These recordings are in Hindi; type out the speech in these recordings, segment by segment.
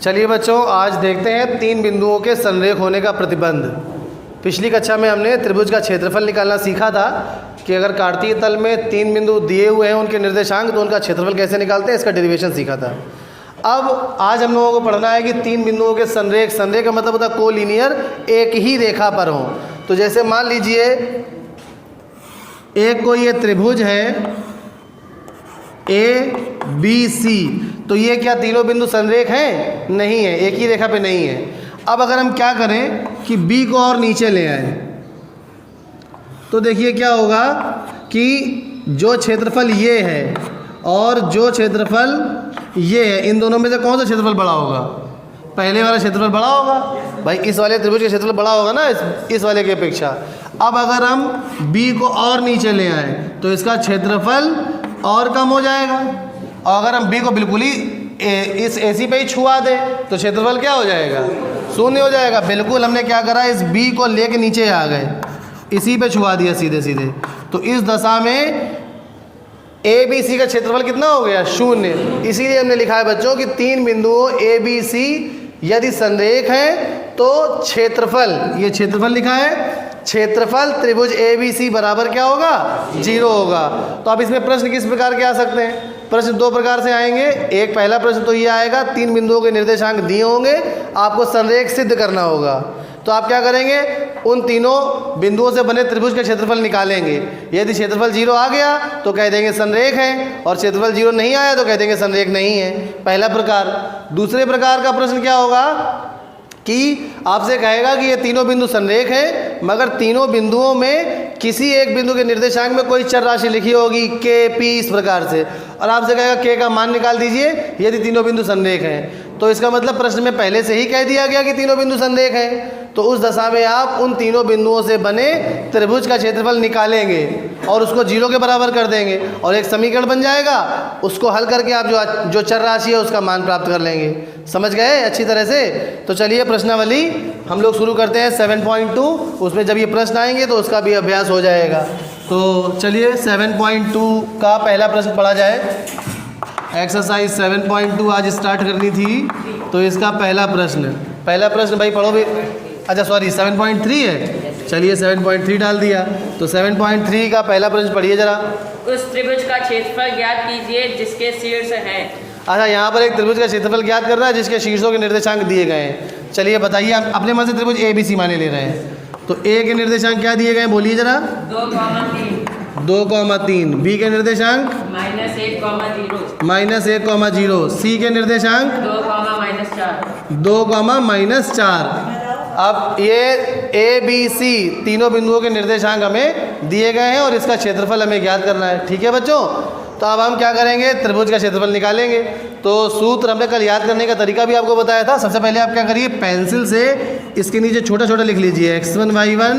चलिए बच्चों, आज देखते हैं 3 बिंदुओं के संरेख होने का प्रतिबंध। पिछली कक्षा में हमने त्रिभुज का क्षेत्रफल निकालना सीखा था कि अगर कार्तीय तल में 3 बिंदु दिए हुए हैं उनके निर्देशांक, तो उनका क्षेत्रफल कैसे निकालते हैं, इसका डेरिवेशन सीखा था। अब आज हम लोगों को पढ़ना है कि 3 बिंदुओं के संरेख। संरेख का मतलब होता है कोलिनियर, एक ही रेखा पर हो। तो जैसे मान लीजिए एक कोई ये त्रिभुज है ABC, तो ये क्या तीनों बिंदु संरेख हैं? नहीं है, एक ही रेखा पे नहीं है। अब अगर हम क्या करें कि B को और नीचे ले आए, तो देखिए क्या होगा कि जो क्षेत्रफल ये है और जो क्षेत्रफल ये है, इन दोनों में से कौन सा क्षेत्रफल बड़ा होगा? पहले वाला क्षेत्रफल बड़ा होगा भाई। इस वाले त्रिभुज का क्षेत्रफल बड़ा होगा ना इस वाले की अपेक्षा। अब अगर हम B को और नीचे ले आए तो इसका क्षेत्रफल और कम हो जाएगा, और अगर हम B को बिल्कुल ही इस AC पे ही छुआ दे तो क्षेत्रफल क्या हो जाएगा? शून्य हो जाएगा। बिल्कुल हमने क्या करा, इस B को लेके नीचे आ गए, इसी पे छुआ दिया सीधे सीधे। तो इस दशा में ABC का क्षेत्रफल कितना हो गया? शून्य। इसीलिए हमने लिखा है बच्चों कि 3 बिंदुओं ABC यदि संरेख हैं तो क्षेत्रफल, ये क्षेत्रफल लिखा है, क्षेत्रफल त्रिभुज ABC बराबर क्या होगा? 0 होगा। तो अब इसमें प्रश्न किस प्रकार के आ सकते हैं? प्रश्न 2 प्रकार से आएंगे। एक पहला प्रश्न तो ये आएगा, 3 बिंदुओं के निर्देशांक दिए होंगे, आपको संरेख सिद्ध करना होगा। तो आप क्या करेंगे, उन तीनों बिंदुओं से बने त्रिभुज का क्षेत्रफल निकालेंगे। यदि क्षेत्रफल 0 आ गया तो कह देंगे संरेख है, और क्षेत्रफल 0 नहीं आया तो कह देंगे संरेख नहीं है। पहला प्रकार। दूसरे प्रकार का प्रश्न क्या होगा कि आपसे कहेगा कि ये तीनों बिंदु संरेख हैं, मगर तीनों बिंदुओं में किसी एक बिंदु के निर्देशांक में कोई चर राशि लिखी होगी K, P, इस प्रकार से, और आपसे कहेगा K का मान निकाल दीजिए यदि तीनों बिंदु संरेख हैं। तो इसका मतलब प्रश्न में पहले से ही कह दिया गया कि तीनों बिंदु संरेख हैं। तो उस दशा में आप उन तीनों बिंदुओं से बने त्रिभुज का क्षेत्रफल निकालेंगे और उसको 0 के बराबर कर देंगे, और एक समीकरण बन जाएगा। उसको हल करके आप जो चर राशि है उसका मान प्राप्त कर लेंगे। समझ गए अच्छी तरह से? तो चलिए प्रश्नावली हम लोग शुरू करते हैं 7.2। उसमें जब ये प्रश्न आएंगे तो उसका भी अभ्यास हो जाएगा। तो चलिए 7.2 का पहला प्रश्न पढ़ा जाए। एक्सरसाइज 7.2 आज स्टार्ट करनी थी, तो इसका पहला प्रश्न भाई पढ़ो भी। अच्छा सॉरी 7.3 है, चलिए 7.3 डाल दिया। तो 7.3 का पहला प्रश्न पढ़िए जरा। उस त्रिभुज का क्षेत्रफल ज्ञात कीजिए जिसके शीर्ष है। अच्छा, यहाँ पर एक त्रिभुज का क्षेत्रफल ज्ञात करना है जिसके शीर्षों के निर्देशांक दिए गए हैं। चलिए बताइए, आप अपने मन से त्रिभुज ABC माने ले रहे हैं। तो A के निर्देशांक क्या दिए गए हैं, बोलिए जरा। 2,3। B के निर्देशांक -1,0। C के निर्देशांक 2,-4। अब ये ABC तीनों बिंदुओं के निर्देशांक हमें दिए गए हैं और इसका क्षेत्रफल हमें ज्ञात करना है। ठीक है बच्चों? तो अब हम क्या करेंगे, त्रिभुज का क्षेत्रफल निकालेंगे। तो सूत्र हमने कल याद करने का तरीका भी आपको बताया था। सबसे पहले आप क्या करिए, पेंसिल से इसके नीचे छोटा छोटा लिख लीजिए, x1 y1,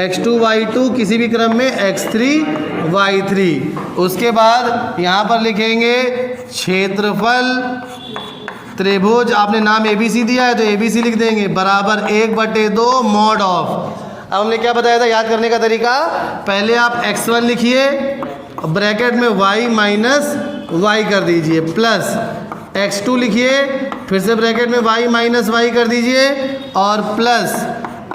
x2 y2, किसी भी क्रम में x3 y3। उसके बाद यहाँ पर लिखेंगे क्षेत्रफल त्रिभुज, आपने नाम ABC दिया है तो ABC लिख देंगे, बराबर 1/2 mod ऑफ। अब हमने क्या बताया था याद करने का तरीका, पहले आप x1 लिखिए, ब्रैकेट में y माइनस y कर दीजिए, प्लस x2 लिखिए, फिर से ब्रैकेट में y माइनस y कर दीजिए, और प्लस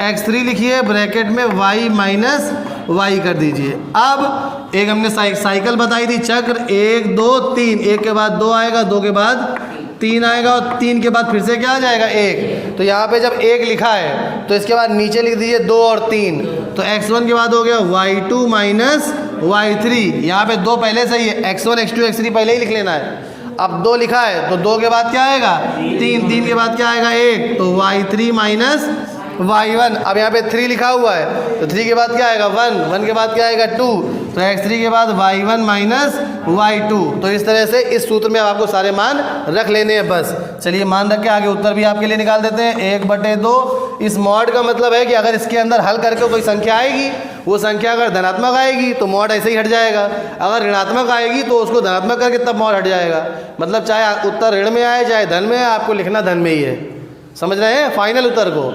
x3 लिखिए, ब्रैकेट में y माइनस y कर दीजिए। अब एक हमने साइकिल बताई थी, चक्र, 1 2 3, 1 के बाद 2 आएगा, 2 के बाद 3 आएगा, और 3 के बाद फिर से क्या आ जाएगा, 1। तो यहाँ पे जब 1 लिखा है तो इसके बाद नीचे लिख दीजिए 2 और 3। तो x1 के बाद हो गया y2 माइनस y3। यहाँ पे 2 पहले से ही है, x1 x2 x3 पहले ही लिख लेना है। अब 2 लिखा है तो 2 के बाद क्या आएगा, 3 के बाद क्या आएगा, 1। तो y3 माइनस y1। अब यहाँ पे 3 लिखा हुआ है तो 3 के बाद क्या आएगा, 1 के बाद क्या आएगा, 2। तो x3 के बाद y1 माइनस y2। तो इस तरह से इस सूत्र में आपको सारे मान रख लेने हैं बस। चलिए मान रख के आगे उत्तर भी आपके लिए निकाल देते हैं। 1/2। इस मॉड का मतलब है कि अगर इसके अंदर हल करके कोई संख्या आएगी, वो संख्या अगर धनात्मक आएगी तो मॉड ऐसे ही हट जाएगा, अगर ऋणात्मक आएगी तो उसको धनात्मक करके तब मॉड हट जाएगा। मतलब चाहे उत्तर ऋण में आए चाहे धन में आए, आपको लिखना धन में ही है। समझ रहे हैं फाइनल उत्तर को?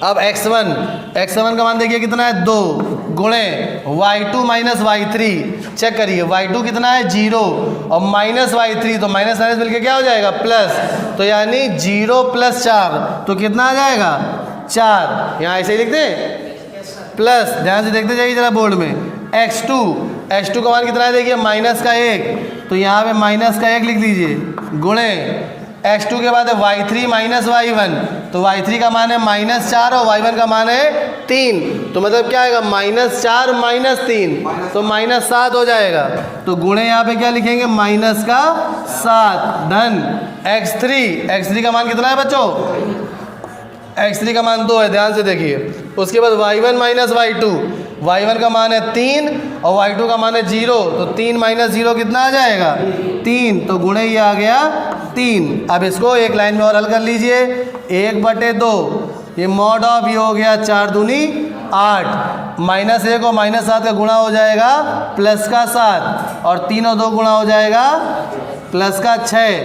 अब x1 का मान देखिए कितना है 2 गुणे y2 माइनस y3। चेक करिए y2 कितना है 0 और माइनस y3, तो माइनस माइनस मिलके क्या हो जाएगा प्लस, तो यानी 0 + 4 तो कितना आ जाएगा 4। यहाँ ऐसे ही लिखते हैं प्लस, ध्यान से देखते जाइए जरा बोर्ड में। x2 का मान कितना है देखिए -1, तो यहाँ पे -1 लिख लीजिए गुणे x2 के बाद है y3 माइनस y1, तो y3 का मान है -4 और y1 का मान है 3, तो मतलब क्या आएगा -4 -3 तो -7 हो जाएगा। तो गुणे यहाँ पे क्या लिखेंगे -7 धन x3 का मान कितना है बच्चों, x3 का मान 2 है, ध्यान से देखिए। उसके बाद y1 माइनस y1 का मान है 3 और y2 का मान है 0, तो 3 - 0 कितना आ जाएगा 3, तो गुणे ये आ गया 3। अब इसको एक लाइन में और हल कर लीजिए, 1/2 ये मॉड ऑफ ये हो गया 4 दूनी 8, -1 और -7 का गुणा हो जाएगा +7 और 3 और 2 गुणा हो जाएगा +6।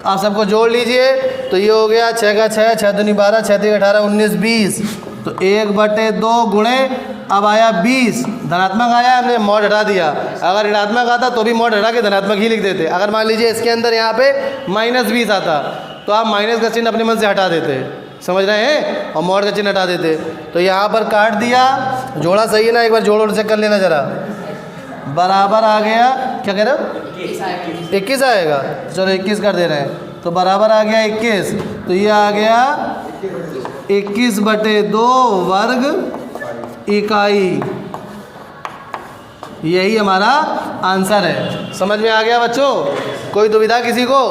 आप सबको जोड़ लीजिए, तो ये हो गया 6 का 6, 6 दूनी 12, 6 3 18 19 20, तो 1/2 गुणे अब आया 20, धनात्मक आया, हमने मॉड हटा दिया। अगर ऋणात्मक आता तो भी मॉड हटा के धनात्मक ही लिख देते। अगर मान लीजिए इसके अंदर यहाँ पे -20 आता तो आप माइनस का चिन्ह अपने मन से हटा देते, समझ रहे हैं, और मॉड का चिन्ह हटा देते। तो यहाँ पर काट दिया, जोड़ा सही है ना, एक बार जोड़ और चेक कर लेना जरा, बराबर आ गया, क्या कह रहे हो 21 आएगा, चलो 21 कर दे रहे हैं, तो बराबर आ गया 21, तो ये आ गया 21/2 वर्ग इकाई, यही हमारा आंसर है। समझ में आ गया बच्चों, कोई दुविधा किसी को?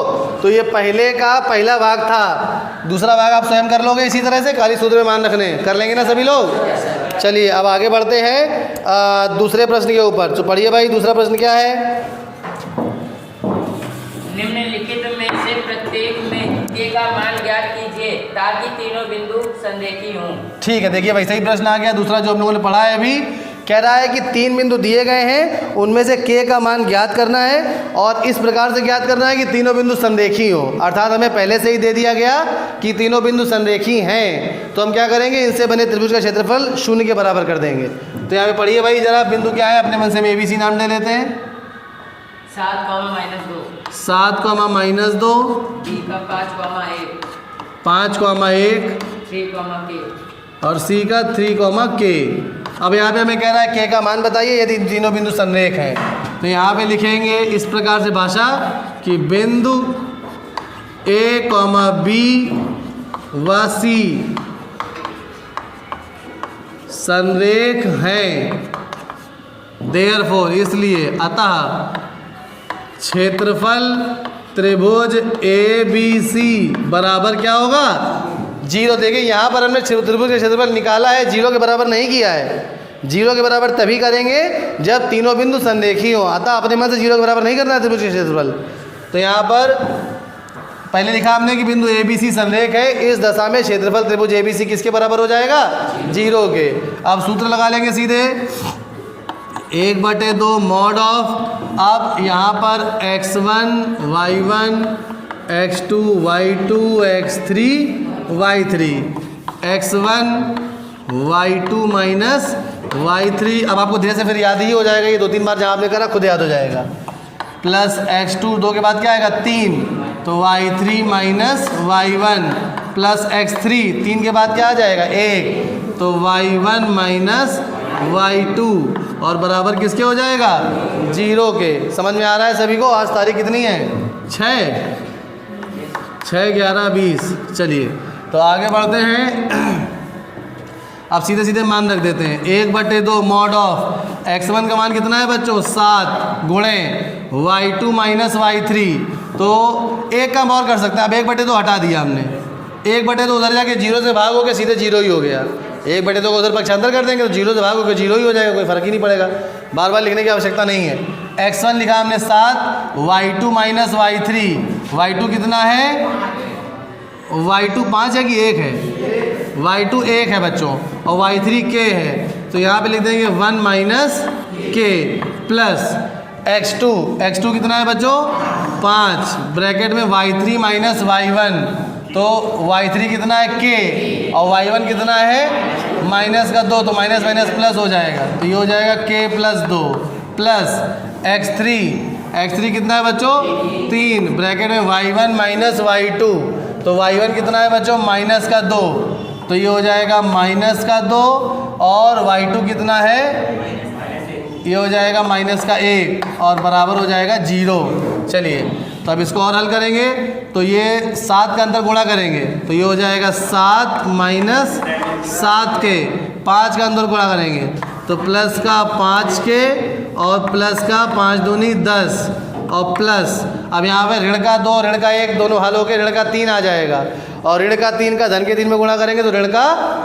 तो ये पहले का पहला भाग था, दूसरा भाग आप स्वयं कर लोगे इसी तरह से, काली सूत्र में मान रखने, कर लेंगे ना सभी लोग। चलिए अब आगे बढ़ते हैं दूसरे प्रश्न के ऊपर। तो पढ़िए भाई, दूसरा प्रश्न क्या है? निम्नलिखित में से प्रत्येक में k का मान ज्ञात कीजिए ताकि तीनों बिंदु संरेखी हों। ठीक है, देखिए वैसे ही प्रश्न आ गया, दूसरा जो हम लोगों ने पढ़ा है अभी, कह रहा है कि 3 बिंदु दिए गए हैं, उनमें से k का मान ज्ञात करना है और इस प्रकार से ज्ञात करना है कि तीनों बिंदु संरेखी हो। अर्थात हमें पहले से ही दे दिया गया कि तीनों बिंदु संरेखी हैं, तो हम क्या करेंगे, इनसे बने त्रिभुज का क्षेत्रफल 0 के बराबर कर देंगे। तो यहाँ पे पढ़िए भाई जरा, बिंदु क्या है, अपने मन से ABC नाम ले लेते हैं। 7, -2 7, -2 B का 5, 1 3, K और C का 3, K। अब यहाँ पे हमें कह रहा है K का मान बताइए यदि तीनों बिंदु संरेख हैं। तो यहाँ पे लिखेंगे इस प्रकार से भाषा कि बिंदु A, B व C संरेख हैं, देयरफॉर इसलिए, अतः क्षेत्रफल त्रिभुज ABC बराबर क्या होगा 0। देखिए यहाँ पर हमने त्रिभुज का क्षेत्रफल निकाला है, 0 के बराबर नहीं किया है। 0 के बराबर तभी करेंगे जब तीनों बिंदु संरेखी हो, अतः अपने मन से 0 के बराबर नहीं करना है त्रिभुज का क्षेत्रफल। तो यहाँ पर पहले लिखा हमने कि बिंदु ABC संरेख है, इस दशा में क्षेत्रफल त्रिभुज ABC किसके बराबर हो जाएगा 0 के। अब सूत्र लगा लेंगे सीधे, 1/2 मॉड ऑफ, अब यहाँ पर x1 y1 x2 y2 x3 y3, x1 y2 minus y3, अब आपको धीरे से फिर याद ही हो जाएगा, ये 2-3 बार जहाँ आपने करा खुद याद हो जाएगा, प्लस x2 2 के बाद क्या आएगा 3, तो y3 minus y1 plus x3 3 के बाद क्या आ जाएगा 1, तो y1 माइनस y2 और बराबर किसके हो जाएगा 0 के। समझ में आ रहा है सभी को? आज तारीख कितनी है 6/11/20। चलिए तो आगे बढ़ते हैं, अब सीधे सीधे मान रख देते हैं। 1/2 मॉड ऑफ x1 का मान कितना है बच्चों 7 गुणे y2 माइनस y3, तो एक काम और कर सकते हैं, अब 1/2 हटा दिया हमने, 1/2 उधर जाके 0 से भाग होकर सीधे 0 ही हो गया। 1/2 को उधर पक्षांतर कर देंगे तो 0 से भाग होकर 0 ही हो जाएगा, कोई फ़र्क ही नहीं पड़ेगा, बार बार लिखने की आवश्यकता नहीं है। x1 लिखा हमने 7, y2 माइनस y3, y2 कितना है, y2 5 है कि 1 है, y2 1 है बच्चों और y3 k है, तो यहाँ पे लिख देंगे 1 माइनस k प्लस x2 कितना है बच्चों 5, ब्रैकेट में y3 माइनस y1 तो y3 कितना है k और y1 कितना है माइनस का 2, तो माइनस माइनस प्लस हो जाएगा, तो ये हो जाएगा k प्लस 2 प्लस x3 कितना है बच्चों 3 ब्रैकेट में y1 माइनस y2, तो y1 कितना है बच्चों माइनस का 2, तो ये हो जाएगा माइनस का 2 और y2 कितना है, ये हो जाएगा माइनस का 1 और बराबर हो जाएगा 0। चलिए तो अब इसको और हल करेंगे, तो ये 7 का अंदर गुणा करेंगे, तो ये हो जाएगा 7 माइनस 7 के, 5 का अंदर गुणा करेंगे तो प्लस का 5 के और प्लस का 5 दूनी 10 और प्लस, अब यहाँ पे ऋण का 2 ऋण का 1 दोनों हल होकर ऋण का 3 आ जाएगा, और ऋण का 3 का धन के 3 में गुणा करेंगे तो ऋण का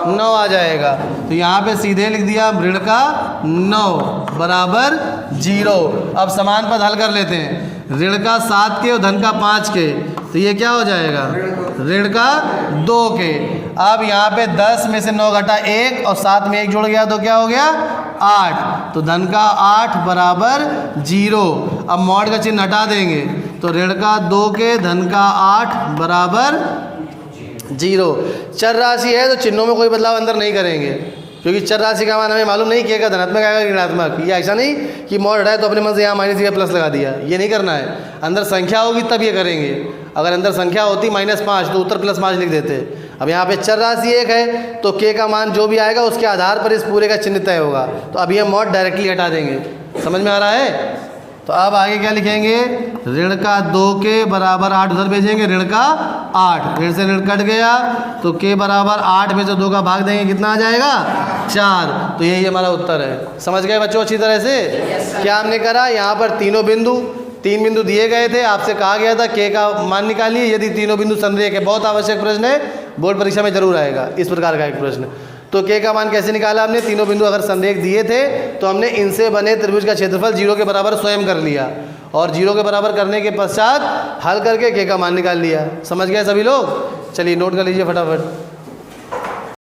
9 आ जाएगा, तो यहाँ पे सीधे लिख दिया ऋण का 9 बराबर 0। अब समान पद हल कर लेते हैं, ऋण का 7 के और धन का 5 के, तो ये क्या हो जाएगा ऋण का 2 के। अब यहाँ पे 10 में से 9 घटा 1 और 7 में 1 जुड़ गया तो क्या हो गया 8, तो धन का 8 बराबर 0। अब मॉड का चिन्ह हटा देंगे तो ऋण का 2 के धन का 8 बराबर 0। चर राशि है तो चिन्हों में कोई बदलाव अंदर नहीं करेंगे, क्योंकि चर राशि का मान हमें मालूम नहीं किया धनात्मक आएगा ऋणात्मक। ये ऐसा नहीं कि मॉड हटाए तो अपने मन से यहाँ माइनस या प्लस लगा दिया, ये नहीं करना है। अंदर संख्या होगी तब ये करेंगे, अगर अंदर संख्या होती -5 तो उत्तर +5 लिख देते। अब यहाँ पे चर राशि 1 है तो के का मान जो भी आएगा उसके आधार पर इस पूरे का चिन्ह तय होगा, तो अब ये मॉड डायरेक्टली हटा देंगे। समझ में आ रहा है? तो अब आगे क्या लिखेंगे, ऋण का 2 के बराबर 8 उधर भेजेंगे, ऋण का 8, ऋण से ऋण कट गया तो के बराबर 8 में से 2 का भाग देंगे, कितना आ जाएगा 4, तो यही हमारा उत्तर है। समझ गए बच्चों अच्छी तरह से? क्या हमने करा, यहाँ पर 3 बिंदु दिए गए थे, आपसे कहा गया था के का मान निकालिए यदि तीनों बिंदु संरेख है। बहुत आवश्यक प्रश्न है, बोर्ड परीक्षा में जरूर आएगा इस प्रकार का एक प्रश्न। तो के का मान कैसे निकाला हमने, तीनों बिंदु अगर संरेख दिए थे तो हमने इनसे बने त्रिभुज का क्षेत्रफल 0 के बराबर स्वयं कर लिया, और 0 के बराबर करने के पश्चात हल करके के का मान निकाल लिया। समझ गए सभी लोग? चलिए नोट कर लीजिए फटाफट।